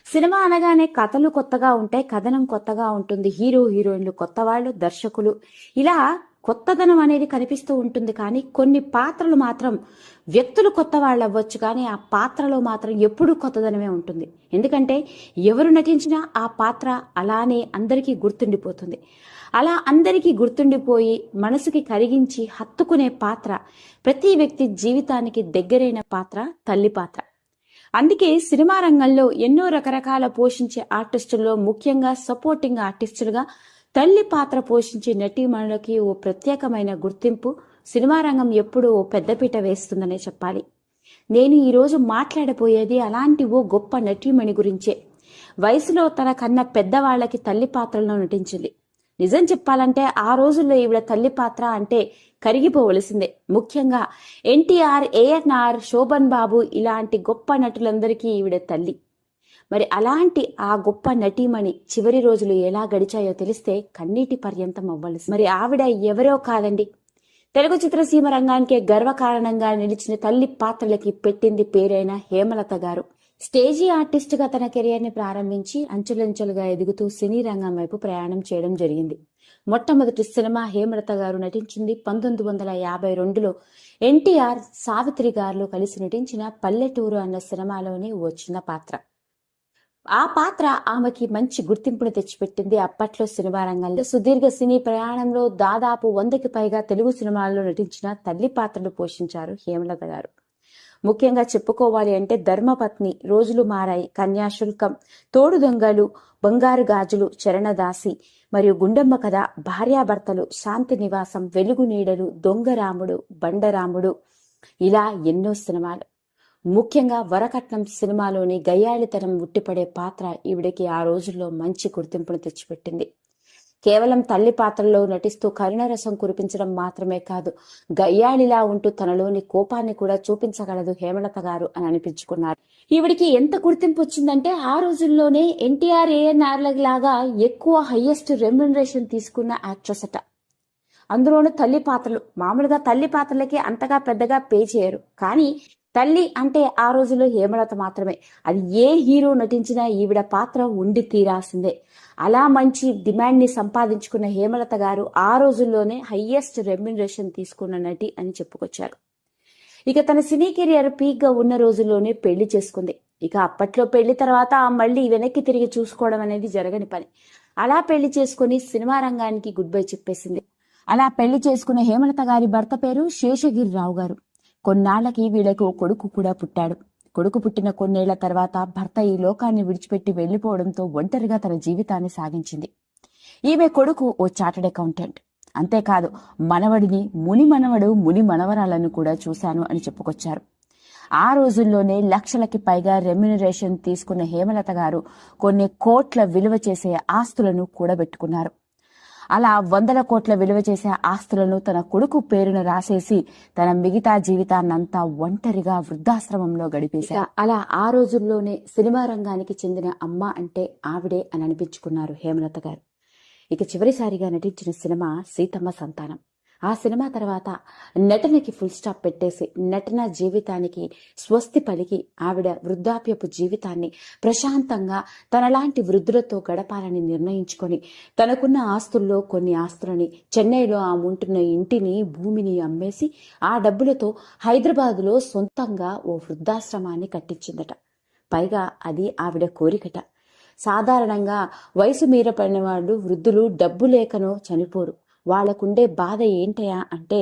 Cinema అనగానే కథలు కొత్తగా ఉంటాయి, కథనం కొత్తగా ఉంటుంది, హీరో హీరోయిన్లు కొత్త వాళ్ళు, దర్శకులు ఇలా కొత్తదనం అనేది కనిపిస్తూ ఉంటుంది. కానీ కొన్ని పాత్రలు మాత్రం వ్యక్తులు కొత్త వాళ్ళు అవ్వచ్చు, కానీ ఆ పాత్రలో మాత్రం ఎప్పుడూ కొత్తదనమే ఉంటుంది. ఎందుకంటే ఎవరు నటించినా ఆ పాత్ర అలానే అందరికీ గుర్తుండిపోతుంది. అలా అందరికీ గుర్తుండిపోయి మనసుకి కరిగించి హత్తుకునే పాత్ర, ప్రతి వ్యక్తి జీవితానికి దగ్గరైన పాత్ర తల్లి పాత్ర. అందుకే సినిమా రంగంలో ఎన్నో రకరకాల పోషించే ఆర్టిస్టుల్లో ముఖ్యంగా సపోర్టింగ్ ఆర్టిస్టులుగా తల్లి పాత్ర పోషించే నటీమణులకి ఓ ప్రత్యేకమైన గుర్తింపు సినిమా రంగం ఎప్పుడూ ఓ పెద్దపీట వేస్తుందనే చెప్పాలి. నేను ఈరోజు మాట్లాడబోయేది అలాంటి ఓ గొప్ప నటీమణి గురించే. వయసులో తన కన్నా పెద్దవాళ్లకి తల్లి పాత్రలో నటించింది. నిజం చెప్పాలంటే ఆ రోజుల్లో ఈవిడ తల్లి పాత్ర అంటే కరిగిపోవలసిందే. ముఖ్యంగా ఎన్టీఆర్, ఏఎన్ఆర్, శోభన్ బాబు ఇలాంటి గొప్ప నటులందరికీ ఈవిడ తల్లి. మరి అలాంటి ఆ గొప్ప నటీమణి చివరి రోజులు ఎలా గడిచాయో తెలిస్తే కన్నీటి పర్యంతం అవ్వాల్సి. మరి ఆవిడ ఎవరో కాదండి, తెలుగు చిత్రసీమ రంగానికే గర్వకారణంగా నిలిచిన తల్లి పాత్రలకి పెట్టింది పేరైన హేమలత గారు. స్టేజీ ఆర్టిస్టుగా తన కెరియర్ని ప్రారంభించి అంచెలంచెలుగా ఎదుగుతూ సినీ రంగం వైపు ప్రయాణం చేయడం జరిగింది. మొట్టమొదటి సినిమా హేమలత గారు నటించింది 1952లో ఎన్టీఆర్, సావిత్రి గారు కలిసి నటించిన పల్లెటూరు అన్న సినిమాలోని ఓ చిన్న పాత్ర. ఆ పాత్ర ఆమెకి మంచి గుర్తింపును తెచ్చిపెట్టింది. అప్పట్లో సినిమా రంగంలో సుదీర్ఘ సినీ ప్రయాణంలో దాదాపు 100కి పైగా తెలుగు సినిమాల్లో నటించిన తల్లి పాత్రలు పోషించారు హేమలత గారు. ముఖ్యంగా చెప్పుకోవాలి అంటే ధర్మపత్ని, రోజులు మారాయి, కన్యాశుల్కం, తోడు దొంగలు, బంగారు గాజులు, చరణదాసి మరియు గుండమ్మ కథ, భార్యాభర్తలు, శాంతి నివాసం, వెలుగు నీడలు, దొంగరాముడు, బండరాముడు ఇలా ఎన్నో సినిమాలు. ముఖ్యంగా వరకట్నం సినిమాలోని గయ్యాళితనం ఉట్టిపడే పాత్ర ఈవిడకి ఆ రోజుల్లో మంచి గుర్తింపును తెచ్చిపెట్టింది. కేవలం తల్లి పాత్రలో నటిస్తూ కరుణరసం కురిపించడం మాత్రమే కాదు, గయ్యాళిలా ఉంటూ తనలోని కోపాన్ని కూడా చూపించగలదు హేమలత గారు అని అనిపించుకున్నారు. ఈవిడికి ఎంత గుర్తింపు వచ్చిందంటే ఆ రోజుల్లోనే ఎన్టీఆర్, ఏఎన్ఆర్ లాగా ఎక్కువ హైయెస్ట్ రెమ్యునరేషన్ తీసుకున్న యాక్ట్రెస్ అట. అందులోనూ తల్లి పాత్రలు. మామూలుగా తల్లి పాత్రలకి అంతగా పెద్దగా పే చేయరు, కానీ తల్లి అంటే ఆ రోజుల్లో హేమలత మాత్రమే. అది ఏ హీరో నటించినా ఈవిడ పాత్ర ఉండి తీరాల్సిందే. అలా మంచి డిమాండ్ ని సంపాదించుకున్న హేమలత గారు ఆ రోజుల్లోనే హైయెస్ట్ రెమ్యునరేషన్ తీసుకున్న నటి అని చెప్పుకొచ్చారు. ఇక తన సినీ కెరియర్ పీక్ గా ఉన్న రోజుల్లోనే పెళ్లి చేసుకుంది. ఇక అప్పట్లో పెళ్లి తర్వాత మళ్ళీ వెనక్కి తిరిగి చూసుకోవడం అనేది జరగని పని. అలా పెళ్లి చేసుకుని సినిమా రంగానికి గుడ్ బై చెప్పేసింది. అలా పెళ్లి చేసుకున్న హేమలత గారి భర్త పేరు శేషగిరిరావు గారు. కొన్నాళ్లకి వీళ్లకు కొడుకు కూడా పుట్టాడు. కొడుకు పుట్టిన కొన్నేళ్ల తర్వాత భర్త ఈ లోకాన్ని విడిచిపెట్టి వెళ్లిపోవడంతో ఒంటరిగా తన జీవితాన్ని సాగించింది. ఈమె కొడుకు ఓ చార్టెడ్ అకౌంటెంట్. అంతేకాదు, మనవడిని, ముని మనవడు, ముని మనవరాలను కూడా చూశాను అని చెప్పుకొచ్చారు. ఆ రోజుల్లోనే లక్షలకి పైగా రెమ్యునరేషన్ తీసుకున్న హేమలత గారు కొన్ని కోట్ల విలువ చేసే ఆస్తులను కూడబెట్టుకున్నారు. అలా 100ల కోట్ల విలువ చేసే ఆస్తులను తన కొడుకు పేరును రాసేసి తన మిగతా జీవితాన్నంతా ఒంటరిగా వృద్ధాశ్రమంలో గడిపేశారు. అలా ఆ రోజుల్లోనే సినిమా రంగానికి చెందిన అమ్మ అంటే ఆవిడే అని అనిపించుకున్నారు హేమలత గారు. ఇక చివరిసారిగా నటించిన సినిమా సీతమ్మ సంతానం. ఆ సినిమా తర్వాత నటనకి ఫుల్ స్టాప్ పెట్టేసి నటన జీవితానికి స్వస్తి పలికి ఆవిడ వృద్ధాప్యపు జీవితాన్ని ప్రశాంతంగా తనలాంటి వృద్ధులతో గడపాలని నిర్ణయించుకొని తనకున్న ఆస్తుల్లో కొన్ని ఆస్తులని, చెన్నైలో ఆమె ఉంటున్న ఇంటిని, భూమిని అమ్మేసి ఆ డబ్బులతో హైదరాబాదులో సొంతంగా ఓ వృద్ధాశ్రమాన్ని కట్టించిందట. పైగా అది ఆవిడ కోరికట. సాధారణంగా వయసు మీర పడిన వాళ్ళు వృద్ధులు డబ్బు లేకనో చనిపోరు. వాళ్లకుండే బాధ ఏంటయా అంటే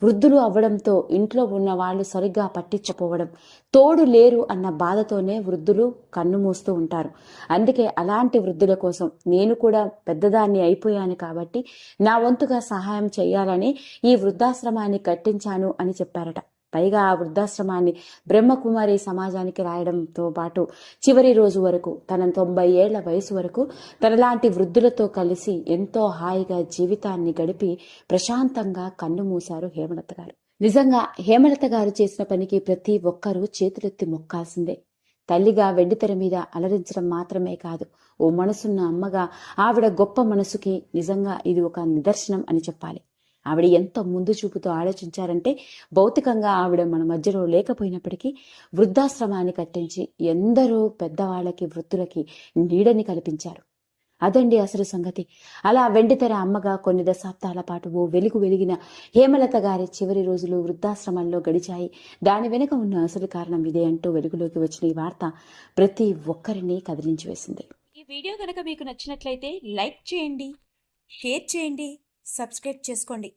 వృద్ధులు అవ్వడంతో ఇంట్లో ఉన్న వాళ్ళు సరిగ్గా పట్టించకపోవడం, తోడు లేరు అన్న బాధతోనే వృద్ధులు కన్ను మూస్తూ ఉంటారు. అందుకే అలాంటి వృద్ధుల కోసం నేను కూడా పెద్దదాన్ని అయిపోయాను కాబట్టి నా వంతుగా సహాయం చేయాలని ఈ వృద్ధాశ్రమాన్ని కట్టించాను అని చెప్పారట. పైగా ఆ వృద్ధాశ్రమాన్ని బ్రహ్మకుమారి సమాజానికి రాయడంతో పాటు చివరి రోజు వరకు, తన 90 ఏళ్ల వయసు వరకు తనలాంటి వృద్ధులతో కలిసి ఎంతో హాయిగా జీవితాన్ని గడిపి ప్రశాంతంగా కన్ను మూశారు హేమలత గారు. నిజంగా హేమలత గారు చేసిన పనికి ప్రతి ఒక్కరూ చేతులెత్తి మొక్కాల్సిందే. తల్లిగా వెండితెర మీద అలరించడం మాత్రమే కాదు, ఓ మనసున్న అమ్మగా ఆవిడ గొప్ప మనసుకి నిజంగా ఇది ఒక నిదర్శనం అని చెప్పాలి. ఆవిడ ఎంత ముందు చూపుతో ఆలోచించారంటే, భౌతికంగా ఆవిడ మన మధ్యలో లేకపోయినప్పటికీ వృద్ధాశ్రమాన్ని కట్టించి ఎందరో పెద్దవాళ్ళకి వృద్ధులకి నీడని కల్పించారు. అదండి అసలు సంగతి. అలా వెండితెర అమ్మగా కొన్ని దశాబ్దాల పాటు ఓ వెలుగు వెలిగిన హేమలత గారి చివరి రోజులు వృద్ధాశ్రమంలో గడిచాయి. దాని వెనుక ఉన్న అసలు కారణం ఇదే అంటూ వెలుగులోకి వచ్చిన ఈ వార్త ప్రతి ఒక్కరిని కదిలించి వేసింది. ఈ వీడియో కనుక మీకు నచ్చినట్లయితే లైక్ చేయండి, షేర్ చేయండి, సబ్స్క్రైబ్ చేసుకోండి.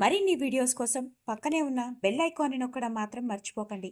మరిన్ని వీడియోస్ కోసం పక్కనే ఉన్న బెల్ ఐకాన్ని నొక్కడం మాత్రం మర్చిపోకండి.